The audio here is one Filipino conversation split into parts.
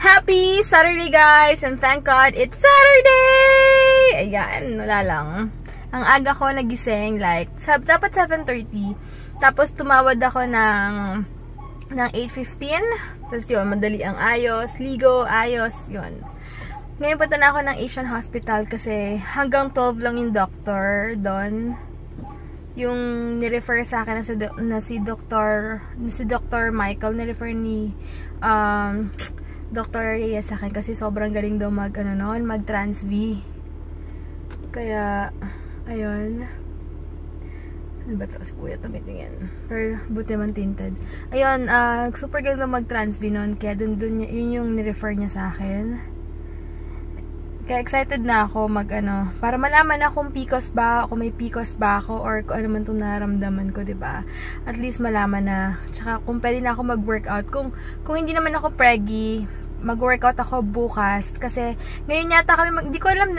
Happy Saturday guys! And thank God, it's Saturday! Ayan, wala lang. Ang aga ko nagising, like, dapat 7:30. Tapos tumawad ako ng 8:15. Tapos yun, madali ang ayos, ligo, ayos, yun. Ngayon punta na ako ng Asian Hospital kasi hanggang 12 lang yung doctor doon. Yung nirefer sa akin na si Dr. Michael, nirefer ni Dr. Reyes sa akin kasi sobrang galing daw mag-transv. Kaya, ayun. Ano ba ito? Kuya, tumitingin. Pero, buti man tinted. Ayun, super galing daw mag-transv nun. Kaya yun yung nirefer niya sa akin. Kaya excited na ako para malaman na kung PCOS ba, kung may PCOS ba ako, or kung ano man itong nararamdaman ko, diba? At least malaman na. Tsaka kung pwede na ako mag-workout. Kung hindi naman ako preggy, mag-workout ako bukas. Kasi ngayon yata kami, hindi ko alam,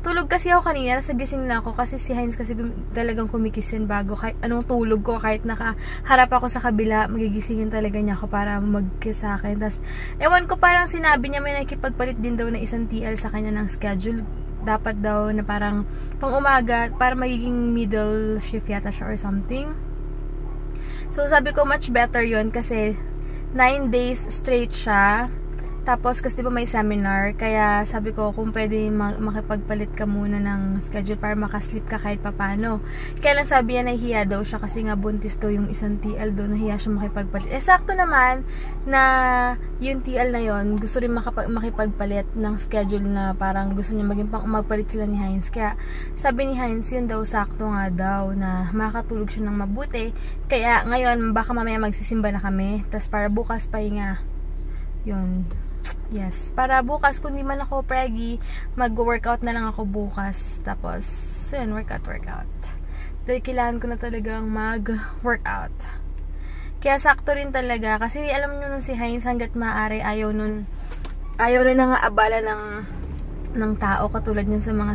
tulog kasi ako kanina, nasa gising na ako kasi si Heinz kasi talagang kumikis yan bago kahit anong tulog ko, kahit nakaharap ako sa kabila, magigisingin talaga niya ako para mag-kiss sa akin. Tapos, ewan ko, parang sinabi niya may nakikipagpalit din daw na isang TL sa kanya ng schedule. Dapat daw na parang pang umaga, para magiging middle shift yata siya or something. So, sabi ko much better yun kasi 9 days straight siya. Tapos, kasi diba may seminar, kaya sabi ko kung pwede makipagpalit ka muna ng schedule para makasleep ka kahit papano. Kaya lang sabi niya nahihiya daw siya kasi nga buntis daw yung isang TL doon, nahihiya siya makipagpalit. Sakto naman na yung TL na yon gusto rin makipagpalit ng schedule na parang gusto niya magpalit sila ni Heinz. Kaya sabi ni Heinz, yun daw sakto nga daw na makakatulog siya ng mabuti. Kaya ngayon, baka mamaya magsisimba na kami. Tapos para bukas pahinga. Yun. Yes. Para bukas, kung di man ako preggy, mag-workout na lang ako bukas. Tapos, yun, workout. Dahil kailangan ko na talagang mag-workout. Kaya sakto rin talaga. Kasi alam nyo nun si Heinz, hanggat maaari, ayaw nun na nga abala ng tao. Katulad niya sa mga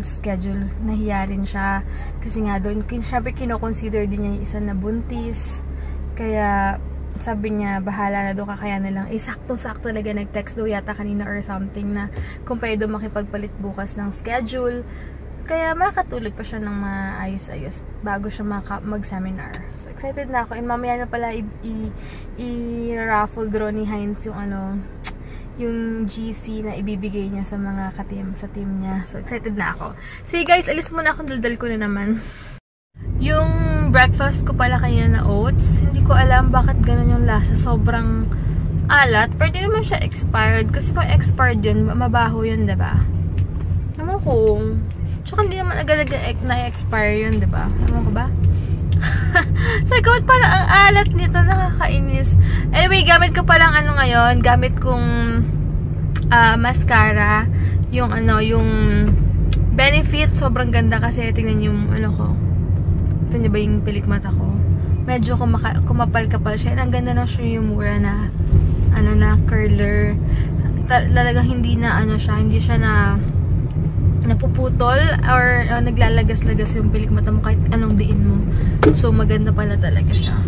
schedule. Nahiya rin siya. Kasi nga doon, syempre kinoconsider din niya yung isa na buntis. Kaya, sabi niya, bahala na doon, kakayanan lang. Sakto-sakto talaga nag-text daw yata kanina or something na kung pwede makipagpalit bukas ng schedule. Kaya makatulog pa siya ng maayos-ayos bago siya mag-seminar. So, excited na ako. And mamaya na pala i-raffle draw ni Heinz yung GC na ibibigay niya sa mga sa team niya. So, excited na ako. Sige guys, alis muna ako. Daldal ko na naman. Yung breakfast ko pala kanina na oats, hindi ko alam bakit ganun yung lasa. Sobrang alat. Pero di naman siya expired. Kasi kung expired yun, mabaho yun, diba? Naman ko. Tsaka hindi naman agad na-expire yun, diba? Naman ko ba? So, ikaw, parang ang alat nito. Nakakainis. Anyway, gamit ko palang ngayon. Gamit kong mascara. Yung Benefit. Sobrang ganda kasi. Tingnan yung ko. Ito niya ba yung pilik mata ko? Medyo kumapal-kapal siya. Ang ganda ng Shuyumura na curler. Talagang hindi na siya, hindi siya napuputol or naglalagas-lagas yung pilik mata mo kahit anong diin mo. So maganda pala talaga siya.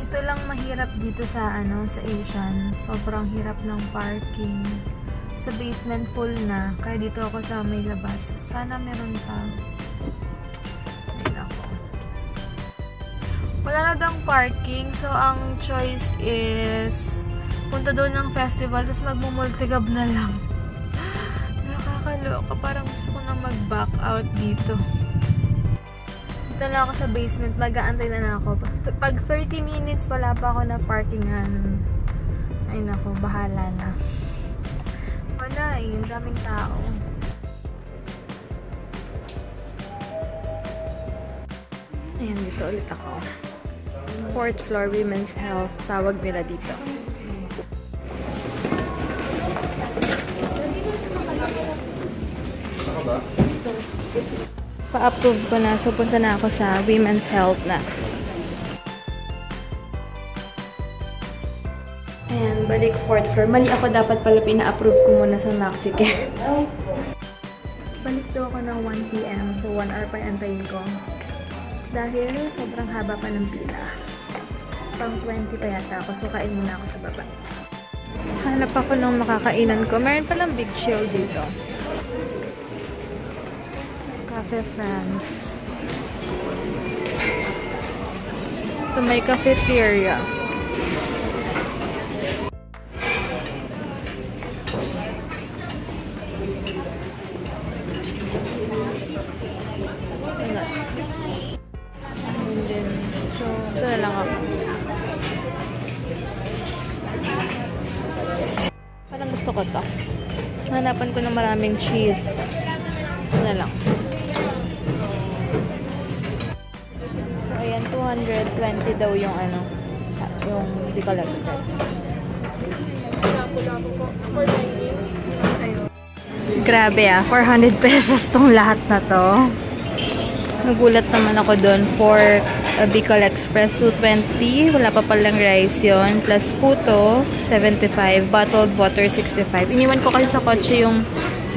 Ito lang mahirap dito sa Asian. Sobrang hirap ng parking. Sa basement full na. Kaya dito ako sa may labas. Sana meron pa. Ayun ako. Wala na daw parking. So, ang choice is punta doon ng festival tapos magmumultigab na lang. Nakakaloka. Parang gusto ko na mag-back out dito. Dito na ako sa basement, mag-aantay na ako. Pag 30 minutes, wala pa ako na parkingan. Ay nako, bahala na. Wala eh, daming tao. Ayan, dito ulit ako. 4th floor, Women's Health. Tawag nila dito. Pa-approve ko na. So, punta na ako sa Women's Health na. Ayan, balik fourth floor. Mali ako, dapat pala pina-approve ko muna sa MaxiCare. Balik daw ako ng 1 PM. So, 1 hour pa antayin ko. Dahil sobrang haba pa ng pila. Pang 20 pa yata ako. So, kain muna ako sa baba. Hanap ako ng makakainan ko. Meron palang Big Chill dito. Cafe France. Ito may cafeteria. So, ito na lang ako. Parang gusto ko to. Hanapan ko ng maraming cheese. Ito na lang. So, ayan, 220 daw yung ano, yung Bicol Express. Grabe 400 pesos tong lahat na to. Nagulat naman ako doon for Bicol Express, 220. Wala pa palang rice yon. Plus puto, 75. Bottled water, 65. Iniwan ko kasi sa kotse yung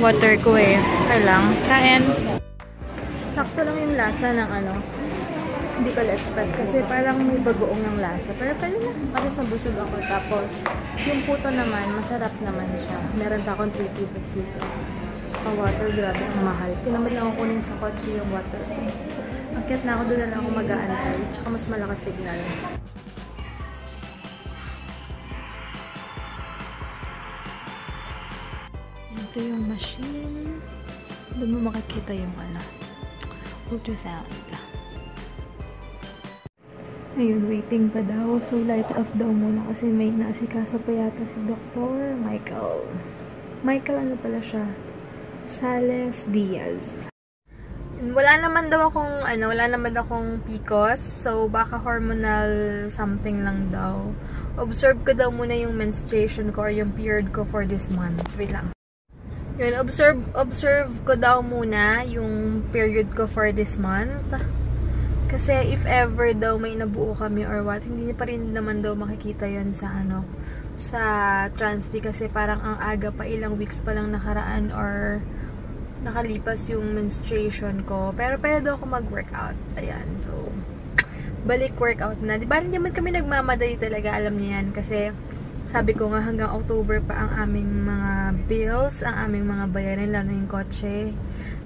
water ko Kaya lang. Kain. Sakto lang yung lasa ng Bicol Express. Kasi parang may bagoong ng lasa. Pero pala na. Kasi sa busog ako. Tapos, yung puto naman, masarap naman siya. Meron pa akong 3 pieces dito. Saka water, grabe ang mahal. Kinamad lang ako kunin sa kotse yung water. Akit na ako, doon na lang ako mag-aantay. Tsaka mas malakas signal. Ito yung machine. Doon mo makikita yung ultrasound. Ayun, waiting pa daw. So, lights off daw muna kasi may naasikaso pa yata si Dr. Michael. Michael, ano pala siya? Sales Diaz. Wala naman akong PCOS. So, baka hormonal something lang daw. Observe ko daw muna yung menstruation ko or yung period ko for this month. Wait lang. Yun, observe ko daw muna yung period ko for this month. Kasi if ever daw may nabuo kami or what, hindi pa rin naman daw makikita yun sa sa Transvi kasi parang ang aga pa, ilang weeks pa lang nakaraan or nakalipas yung menstruation ko. Pero pwede daw ako mag-workout. Ayan, so balik workout na. Diba rin naman kami nagmamadali talaga, alam niyo yan. Kasi sabi ko nga hanggang October pa ang aming mga bills, ang aming mga bayarin, lalo yung kotse.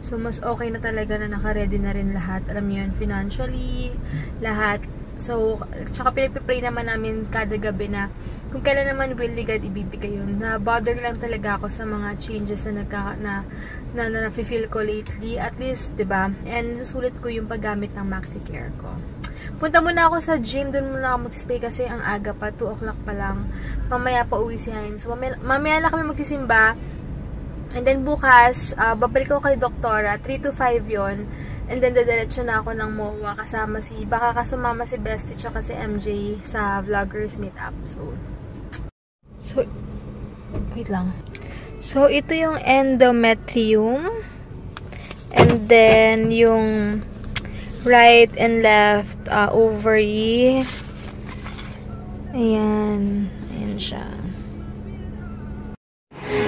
So, mas okay na talaga na naka-ready na rin lahat. Alam niyo yun, financially, lahat. So, tsaka pinagpipray naman namin kada gabi na kung kailan naman will ni God ibibigay yun. Na-bother lang talaga ako sa mga changes na na-feel ko lately. At least, diba? And susulit ko yung paggamit ng MaxiCare ko. Punta muna ako sa gym. Doon muna ako mag-stay kasi ang aga pa. 2 o'clock pa lang. Mamaya pa uwi si Hines. So, mamaya na kami magsisimba. And then bukas, babalik ako kay Doktora. 3 to 5 yon. And then dadiretso na ako ng MOA kasama baka kasumama si Bestie tsaka si MJ sa vloggers meetup. So, wait lang. So, ito yung endometrium. And then, yung right and left ovary. Ayan. Ayan siya.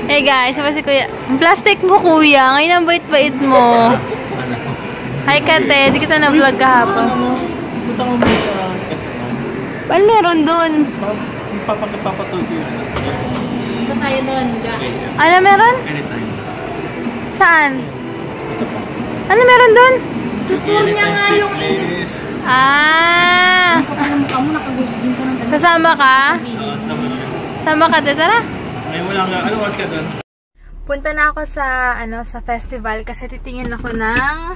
Hey guys, sama si Kuya. Plastic mo, Kuya. Ngayon ang bait-bait mo. Hi, Kate. Di kita na-vlog kahapon. Ano meron dun? Papatuto yun. Ito tayo doon. Ano meron? Anytime. Saan? Ano meron dun? Tutur niya nga yung init. Ah! Kamu nakagustuhin ka ng Kasama ka? Sama siya. Sama ka, tara. Ngayon wala nga. Ano oras ka doon? Punta na ako sa sa festival kasi titingin ako ng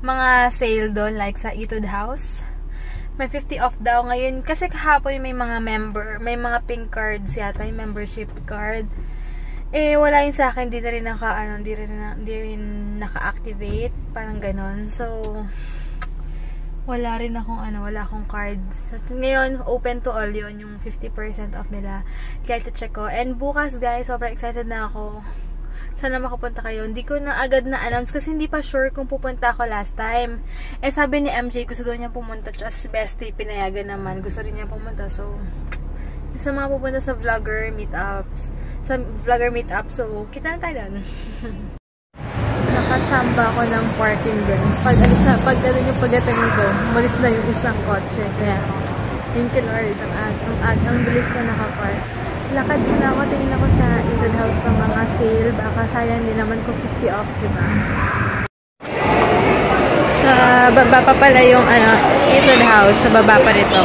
mga sale doon like sa Etude House. May 50 off daw ngayon kasi kahapon may mga may mga pink cards yata, yung membership card. Wala yun sa akin, di rin naka-activate, parang ganon. So wala rin akong wala akong card. So ngayon open to all yun, yung 50% off nila. Kaya check ko. And bukas guys, sobrang excited na ako. sana makapunta kayo. Hindi ko na agad na-announce kasi hindi pa sure kung pupunta ako last time. Eh, sabi ni MJ, gusto daw niya pumunta. Tsaka si Bestie, pinayagan naman. Gusto rin niya pumunta. So, sa mga pupunta sa vlogger meetups. So, kita na tayo doon. Nakachamba ako ng parking din. Pagdating ko, umalis na yung isang kotse. Kaya, thank you Lord. Ang bilis ko nakapark. Lakad din ako, tingin ako sa Eaton House ng mga sale. Baka sayang din naman ko 50 off, diba? Sa baba pa pala yung Eaton House. Sa baba pa rito.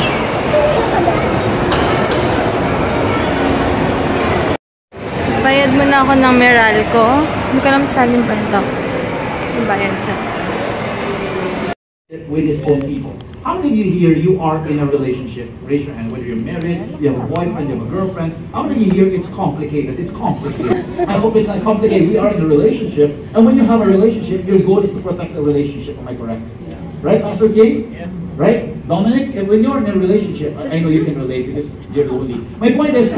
Bayad muna ako ng Meralco. Hindi ko alam saan yung banda. Yung bayad sa with his own people. How many of you here, you are in a relationship? Raise your hand. Whether you're married, you have a boyfriend, you have a girlfriend. How many of you here, it's complicated? It's complicated. I hope it's not complicated. We are in a relationship. And when you have a relationship, your goal is to protect the relationship. Am I correct? Yeah. Right, Pastor King? Yeah. Right? Dominic, when you're in a relationship, I know you can relate because you're lonely. My point is,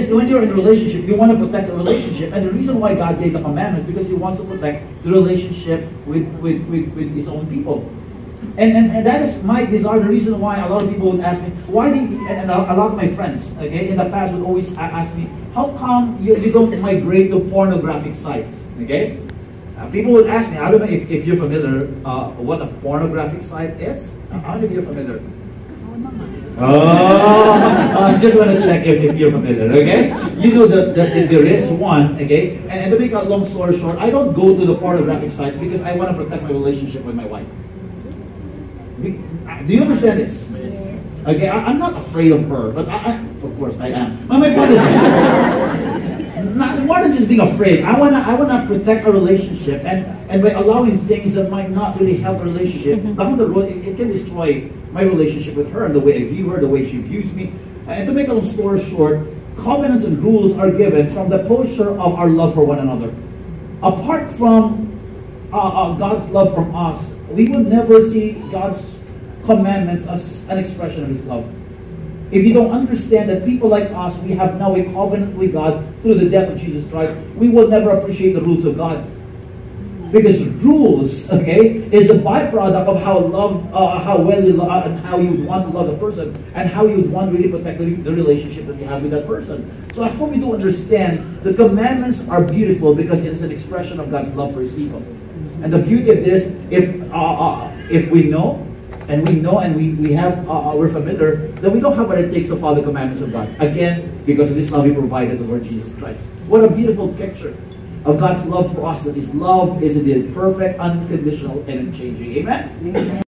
when you're in a relationship, you want to protect the relationship. And the reason why God gave the commandment because He wants to protect the relationship with His own people. And that is my desire. The reason why a lot of people would ask me, why do you, and a lot of my friends, okay, in the past would always ask me, how come you don't migrate to pornographic sites, okay? People would ask me, I don't know if you're familiar what a pornographic site is. How many of you are familiar? I just want to check if you're familiar, okay? You know that there is one, okay? And to make a long story short, I don't go to the pornographic sites because I want to protect my relationship with my wife. Do you understand this? Yes. Okay, I'm not afraid of her, but of course I am. But my point is, more than just being afraid, I wanna protect a relationship, and by allowing things that might not really help a relationship, down the road it can destroy my relationship with her and the way I view her, the way she views me. And to make a long story short, covenants and rules are given from the posture of our love for one another. Apart from God's love from us, we would never see God's commandments as an expression of His love. If you don't understand that people like us, we have now a covenant with God through the death of Jesus Christ, we will never appreciate the rules of God. Because rules, okay, is a byproduct of how well you love, and how you would want to love a person, and how you would want to really protect the relationship that you have with that person. So I hope you do understand the commandments are beautiful because it is an expression of God's love for His people. And the beauty of this, if we know, and we're familiar, then we don't have what it takes to follow the commandments of God. Again, because of this love He provided the Lord Jesus Christ. What a beautiful picture of God's love for us, that His love is indeed perfect, unconditional, and unchanging. Amen? Amen.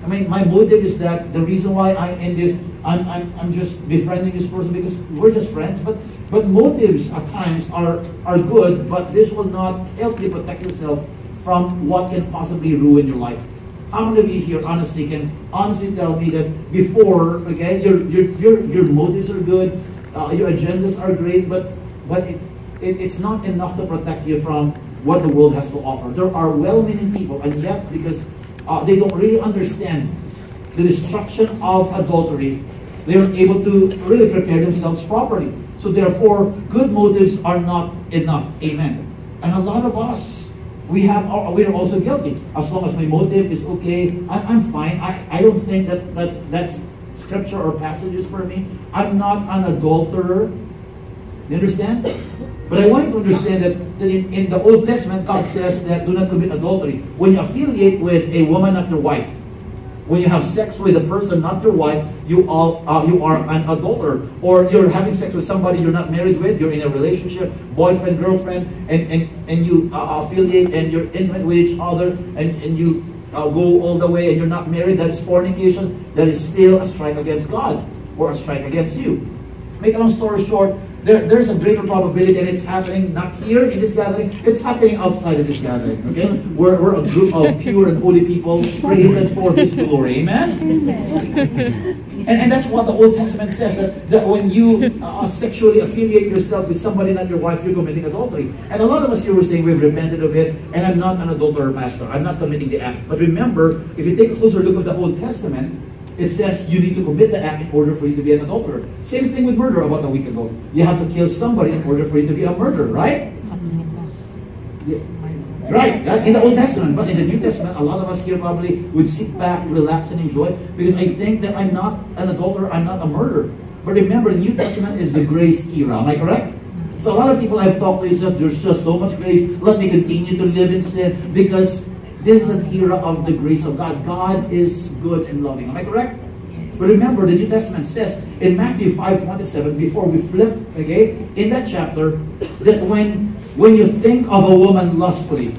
I mean, my motive is that the reason why I'm in this, I'm just befriending this person because we're just friends, but motives at times are good, but this will not help you protect yourself from what can possibly ruin your life. How many of you here honestly can tell me that before, okay, your motives are good, your agendas are great, but it's not enough to protect you from what the world has to offer. There are well-meaning people, and yet because they don't really understand the destruction of adultery, they aren't able to really prepare themselves properly. So therefore, good motives are not enough. Amen. And a lot of us, we are also guilty. As long as my motive is okay, I'm fine. I don't think that scripture or passage is for me. I'm not an adulterer. You understand? But I want you to understand that in the Old Testament, God says that do not commit adultery. When you affiliate with a woman, not your wife, when you have sex with a person, not your wife, you are an adulterer. Or you're having sex with somebody you're not married with, you're in a relationship, boyfriend, girlfriend, and you affiliate and you're intimate with each other, and you go all the way and you're not married, that's fornication. That is still a strike against God or a strike against you. Make a long story short, there's a greater probability, and it's happening not here in this gathering, it's happening outside of this gathering, okay? We're a group of pure and holy people created for His glory, amen? And that's what the Old Testament says, that when you sexually affiliate yourself with somebody not your wife, you're committing adultery. And a lot of us here were saying we've repented of it, and I'm not an adulterer, pastor. I'm not committing the act. But remember, if you take a closer look at the Old Testament, it says you need to commit the act in order for you to be an adulterer. Same thing with murder about a week ago. You have to kill somebody in order for you to be a murderer, right? Yeah. Right, in the Old Testament, but in the New Testament, a lot of us here probably would sit back, relax, and enjoy, because I think that I'm not an adulterer, I'm not a murderer. But remember, the New Testament is the grace era, am I correct? So a lot of people I've talked to is that there's just so much grace, let me continue to live in sin, because this is an era of the grace of God. God is good and loving, am I correct? But remember, the New Testament says in Matthew 5:27, before we flip, okay, in that chapter, that when you think of a woman lustfully,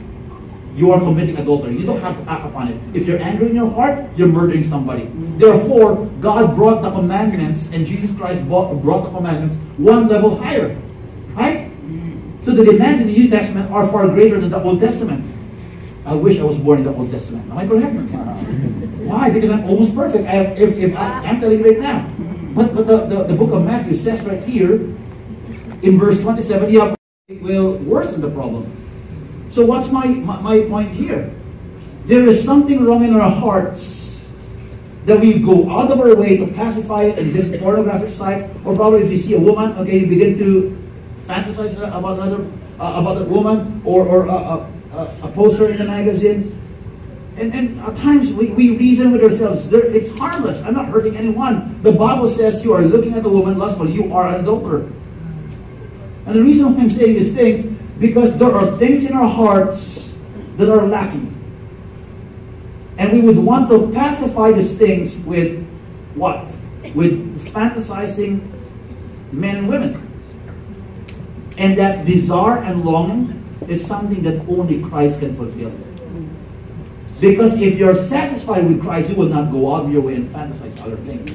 you are committing adultery. You don't have to act upon it. If you're angry in your heart, you're murdering somebody. Therefore, God brought the commandments, and Jesus Christ brought the commandments one level higher. Right? So the demands in the New Testament are far greater than the Old Testament. I wish I was born in the Old Testament. Am I correct? Why? Because I'm almost perfect. I'm telling you right now. But the book of Matthew says right here, in verse 27, you have will worsen the problem. So what's my point here? There is something wrong in our hearts that we go out of our way to pacify it in these pornographic sites, or probably if you see a woman, okay, you begin to fantasize about about that woman, or a poster in the magazine. And at times we reason with ourselves, it's harmless, I'm not hurting anyone. The Bible says you are looking at a woman lustfully, you are an adulterer. And the reason why I'm saying these things, because there are things in our hearts that are lacking. And we would want to pacify these things with what? With fantasizing men and women. And that desire and longing is something that only Christ can fulfill. Because if you're satisfied with Christ, you will not go out of your way and fantasize other things.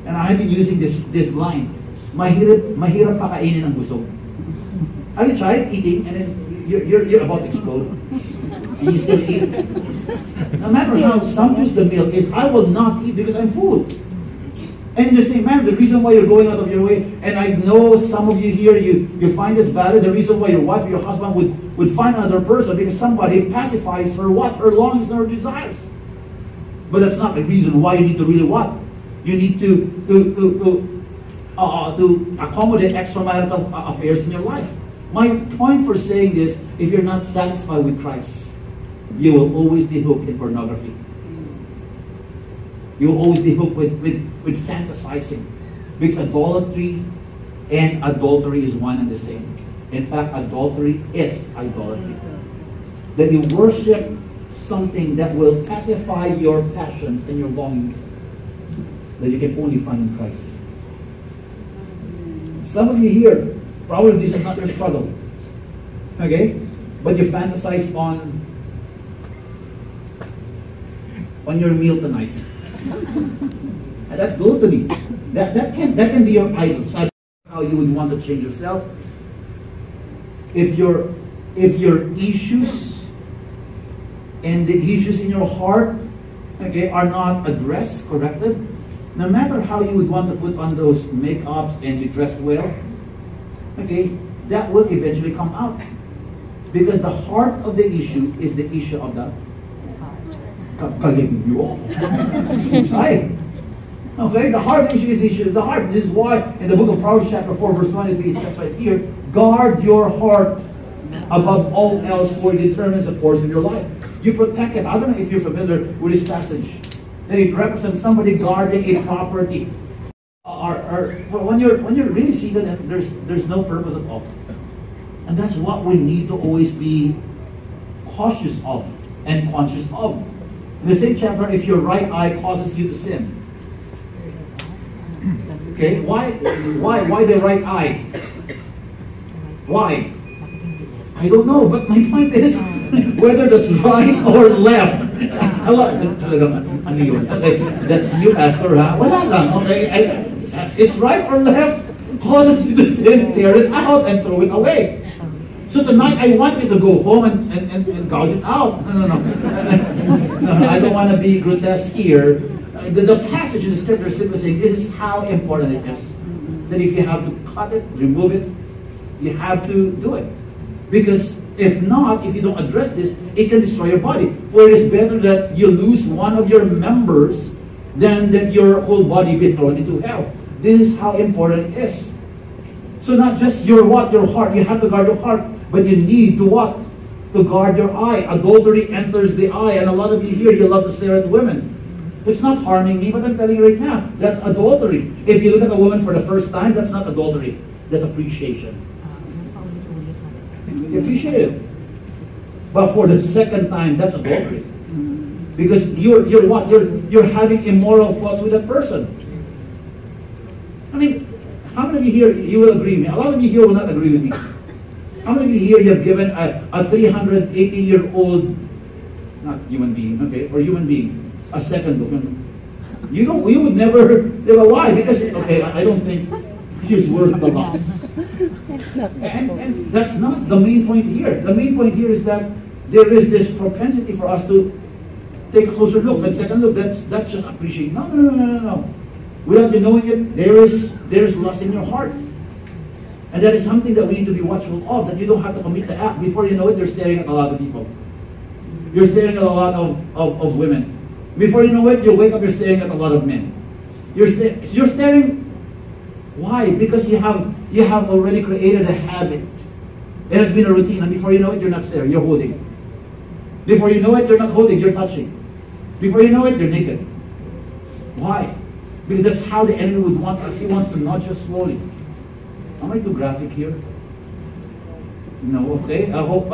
And I have been using this line. Mahirap pakainin ang busog. Have you tried eating and then you're about to explode? And you still eat? No matter how sumptuous the meal is, I will not eat because I'm full. And in the same manner, the reason why you're going out of your way, and I know some of you here, you find this valid, the reason why your wife or your husband would find another person because somebody pacifies her what? Her longings and her desires. But that's not the reason why you need to really what? You need to accommodate extramarital affairs in your life. My point for saying this, if you're not satisfied with Christ, you will always be hooked in pornography. You will always be hooked with fantasizing. Because idolatry and adultery is one and the same. In fact, adultery is idolatry. That you worship something that will pacify your passions and your longings that you can only find in Christ. Some of you here, probably this is not your struggle. Okay? But you fantasize on your meal tonight. And that's gluttony. That can be your idol. So how you would want to change yourself. If your issues and the issues in your heart, okay, are not addressed, corrected, no matter how you would want to put on those makeups and you dress well, okay, that will eventually come out. Because the heart of the issue is the issue of the okay, the heart of the issue is the issue of the heart. This is why in the book of Proverbs chapter 4 verse 23 it says right here, guard your heart above all else, for it determines the course of your life. You protect it. I don't know if you're familiar with this passage. That it represents somebody guarding a property. Or when you're really seeing that there's no purpose at all. And that's what we need to always be cautious of and conscious of. In the same chapter, if your right eye causes you to sin. Okay, why the right eye? Why? I don't know, but my point is, whether that's right or left. That's you, Pastor, ha? Wala lang, okay? It's right or left, causes you to sin, tear it out, and throw it away. So tonight, I want you to go home and gouge it out. No, I don't want to be grotesque here. The passage in the scripture is simply saying this is how important it is. That if you have to cut it, remove it, you have to do it. Because if not, if you don't address this, it can destroy your body. For it is better that you lose one of your members than that your whole body be thrown into hell. This is how important it is. So not just your what? Your heart. You have to guard your heart, but you need to what? To guard your eye. Adultery enters the eye, and a lot of you here, you love to stare at women. It's not harming me, but I'm telling you right now, that's adultery. If you look at a woman for the first time, that's not adultery. That's appreciation. You appreciate it. But for the second time, that's adultery. Because you're what? You're having immoral thoughts with that person. I mean, how many of you here, you will agree with me? A lot of you here will not agree with me. How many of you here, you have given a 380-year-old, not human being, okay, or human being, a second look? You know, we would never, why? Because, okay, I don't think she's worth the loss. And that's not the main point here. The main point here is that there is this propensity for us to take a closer look. And second look, that's just appreciating. No. Without you knowing it, there's lust in your heart. And that is something that we need to be watchful of, that you don't have to commit the act. Before you know it, you're staring at a lot of people. You're staring at a lot of women. Before you know it, you wake up, you're staring at a lot of men. You're staring. Why? Because you have already created a habit. It has been a routine, and before you know it, you're not staring, you're holding. Before you know it, you're not holding, you're touching. Before you know it, you're naked. Why? Because that's how the enemy would want us. He wants to nudge us slowly. Am I too graphic here? No, okay. I hope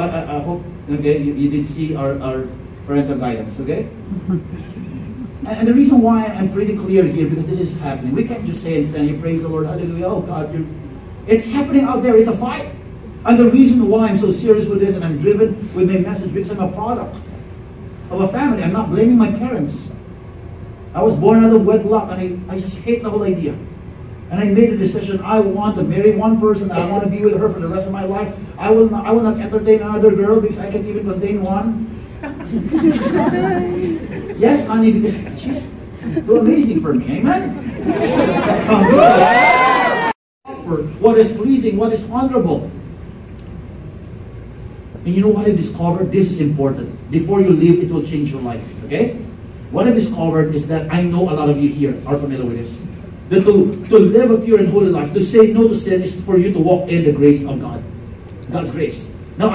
okay, you did see our parental guidance, okay? And the reason why I'm pretty clear here, because this is happening. We can't just say and stand here, praise the Lord, hallelujah, oh God, it's happening out there, it's a fight. And the reason why I'm so serious with this and I'm driven with my message, because I'm a product of a family. I'm not blaming my parents. I was born out of wedlock, and I just hate the whole idea. And I made a decision. I want to marry one person. I want to be with her for the rest of my life. I will not entertain another girl because I can't even contain one. Yes, honey, because she's too amazing for me. Amen? What is pleasing, what is honorable. And you know what I've discovered? This is important. Before you leave, it will change your life. Okay? What I've discovered is that I know a lot of you here are familiar with this. That to live a pure and holy life, to say no to sin, is for you to walk in the grace of God. God's grace. Now,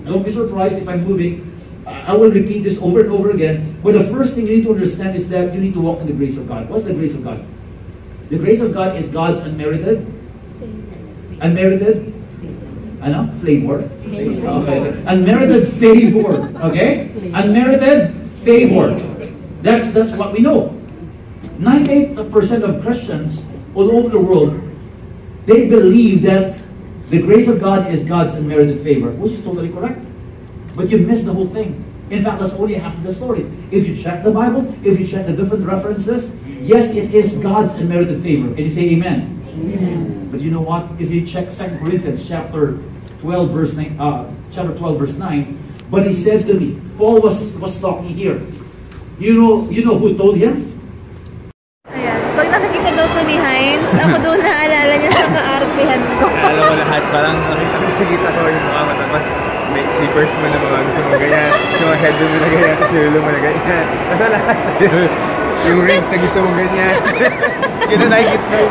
don't be surprised if I'm moving. I will repeat this over and over again. But the first thing you need to understand is that you need to walk in the grace of God. What's the grace of God? The grace of God is God's unmerited flavor. Okay. Unmerited favor. Okay? Unmerited favor. That's what we know. 98% of Christians all over the world, they believe that the grace of God is God's unmerited favor, which is totally correct. But you miss the whole thing. In fact, that's only half of the story. If you check the Bible, if you check the different references, yes, it is God's unmerited favor. Can you say amen? Amen. But you know what? If you check 2 Corinthians chapter 12, verse 9, but he said to me, Paul was talking here. You know who told him? Ayan. Pag nakikita daw to ni Hines, ako doon naalala niya sa kaartihan ko. Alam mo lahat, parang nakikita ko yung mga matapos. May slippers mo na mga gusto mo ganyan. Yung mga headband mo na ganyan. Tapos yung ulo mo na ganyan. Basta lahat. Yung rings na gusto mo ganyan. Yun na nakikita mo.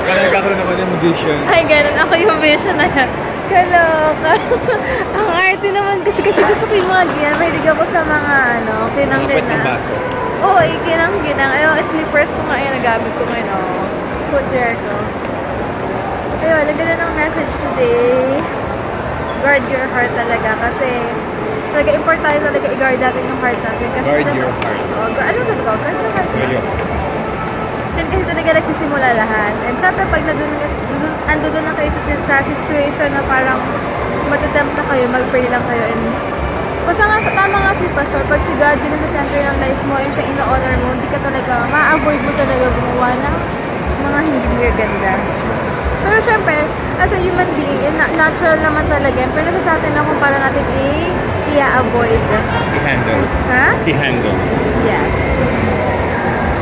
Kaya nagkakaroon naman yung vision. Ay, ganun. Ako yung vision na yan. Kaloka. Ang arte naman kasi gusto ko yung mga ganyan. Mahilig ako sa mga kinang-kinang. Oo, kinang-kinang. Ayun, slippers ko ngayon. Nagamit ko ngayon. Footwear ko. Ayun, naganda ng message today. Guard your heart talaga kasi talaga importante talaga i-guard natin yung heart natin. Kasi Guard your heart. Ano sabi ko? Guard your heart. Guard your heart. Kasi talaga nagsisimula lahat. And syempre, pag ando doon na kayo sa situation na parang matatempt na kayo, mag-pray lang kayo. And basta nga, tama nga si Pastor, pag si God din na center ng life mo, and siya ino-honor mo, hindi ka talaga, ma-avoid mo talaga gumawa ng mga hindi magaganda. Pero syempre, as a human being, natural naman talaga. Pero nasa atin lang kung paano natin i-avoid. I-handle. Ha? I-handle. Yes.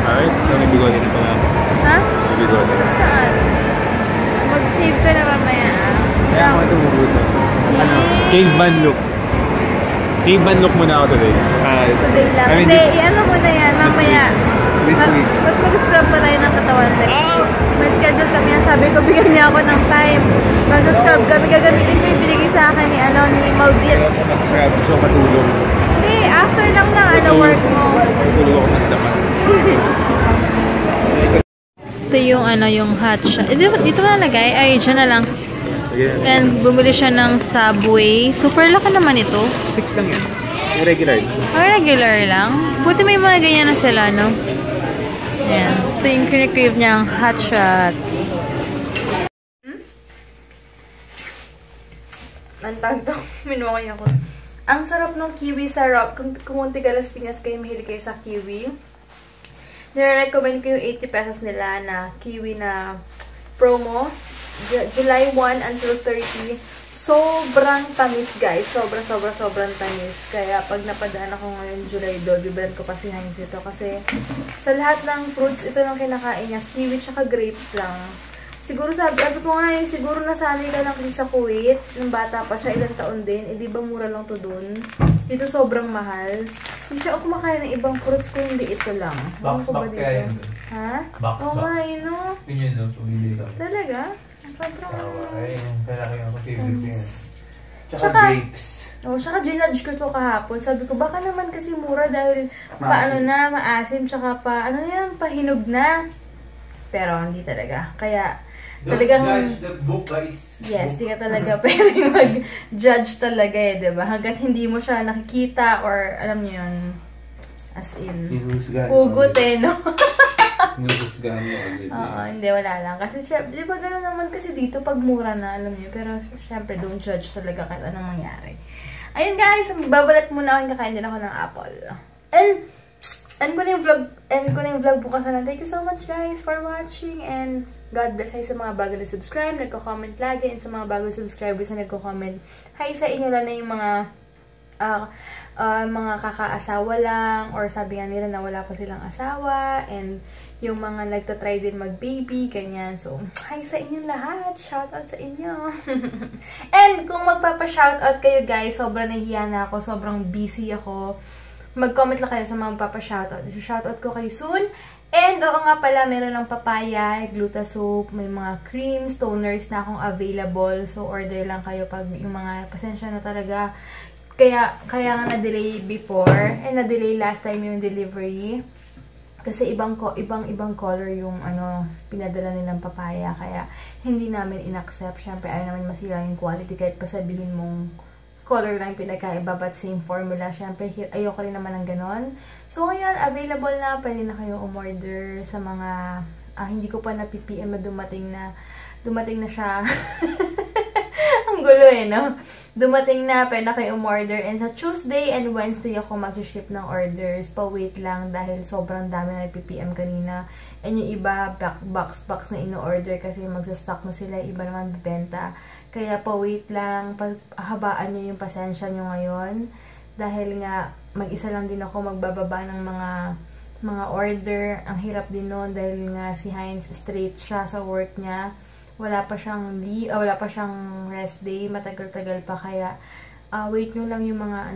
Alright, so may bigodi na pala. Ha? May bigodi na. Saan? Mag-save ka na mamaya. Kaya ako tumuguto. Caveman look. Iban look muna ako today. Today lang. I mean, Hindi, i-ano mo na yan, mamaya. This week. Mas mag-scrub pa tayo ng katawan. May schedule kami yan. Sabi ko, bigyan niya ako ng time. Mag-scrub kami. Gagamitin ko yung binigay sa akin ni Maldit. Mag-scrub. So, katulong. Hindi, after lang ng work mo. Katulong ako ng dapat. Ito yung hot shot. Dito na nalagay? Ay, dyan na lang. And bumili siya ng Subway. Super laki naman ito. 6 lang yan. Regular. Regular lang. Buti may mga ganyan na sila, no? Yan. Ito yung kinikrave niyang hot shots. Antag to. Minukoy ako. Ang sarap ng kiwi sarap. Kung munti ka Las Piñas kayo, mahilig kayo sa kiwi. Nire-recommend ko yung 80 pesos nila na kiwi na promo. July 1 until 30. Sobrang tamis, guys. Sobrang tamis. Kaya pag napadaan ako ngayon July 2, bibilan ko pa si Heinz ito. Kasi sa lahat ng fruits, ito lang kinakain niya. Kiwi tsaka grapes lang. Siguro sabi ko nga siguro nasanay ka lang sa Kuwait. Nung bata pa siya, ilang taon din. Eh, di ba mura lang to dun? Dito sobrang mahal. Hindi siya ako kumakain ng ibang fruits ko, hindi ito lang. Box kaya yun. Ha? Box. Oo nga, no? Yun no? Pumili ka. Talaga? Ayun, kaya ako favorite ko yan. Tsaka grapes. Tsaka ginudge ko ito kahapon. Sabi ko, baka naman kasi mura dahil paano na, maasim, tsaka pahinog na. Pero hindi talaga. Kaya, talagang... Don't judge the book, guys. Yes, di ka talaga pwedeng mag-judge talaga diba? Hanggat hindi mo siya nakikita or alam niyo yun, as in, hugot no? Nusgahan mo agad. Oo, hindi, wala lang. Kasi, di ba gano'n naman kasi dito pag mura na, alam niyo. Pero, syempre, don't judge talaga kahit anong mangyari. Ayun guys, babalat muna ako, kakain din ako ng apple. And, end ko na yung vlog bukas na. Thank you so much guys for watching and God bless. Hi sa mga bago na subscribe, nagko-comment lagi, and sa mga bago subscribers na nagko-comment. Hi sa inyo lang na yung mga kakaasawa lang or sabi nga nila na wala pa silang asawa and yung mga nagtatry din mag-baby, ganyan. So, hi sa inyong lahat. Shoutout sa inyo. And kung magpapa-shoutout kayo guys, sobrang nahihiya na ako, sobrang busy ako. Mag-comment lang kayo sa mga magpapa-shoutout. Shoutout ko kayo soon. And oo nga pala, meron ng papaya, Glutasoap, may mga creams, toners na akong available. So, order lang kayo pag yung mga pasensya na talaga. Kaya nga na-delay before, and na-delay last time yung delivery. Kasi ibang color yung pinadala nilang papaya. Kaya hindi namin in-accept. Syempre, ayaw namin masira yung quality kahit pa sabihin mong color lang pinagkaiba but same formula. Syempre, ayoko rin naman ng ganon. So, ngayon, available na. Pwede na kayo umorder sa mga hindi ko pa na-PPM na dumating na siya. Ang gulo no? Dumating na, pwede na kayo umorder. And sa Tuesday and Wednesday ako mag-ship ng orders. Pa-wait lang dahil sobrang dami na nag-PPM kanina. And yung iba, box na ino-order kasi magsa-stock na sila. Iba naman bibenta. Kaya pa-wait lang. Habaan nyo yung pasensya nyo ngayon. Dahil nga, mag-isa lang din ako magbababa ng mga order. Ang hirap din nun dahil nga si Heinz straight siya sa work niya. Wala pa siyang rest day, matagal-tagal pa, kaya wait nyo lang yung mga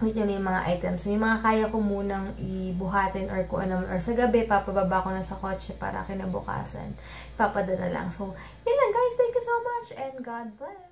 wait nyo lang yung mga items. So, yung mga kaya ko munang ibuhatin or kung ano, or sa gabi, papababa ko na sa kotse para kinabukasan. Papadala lang. So, yun lang guys, thank you so much and God bless!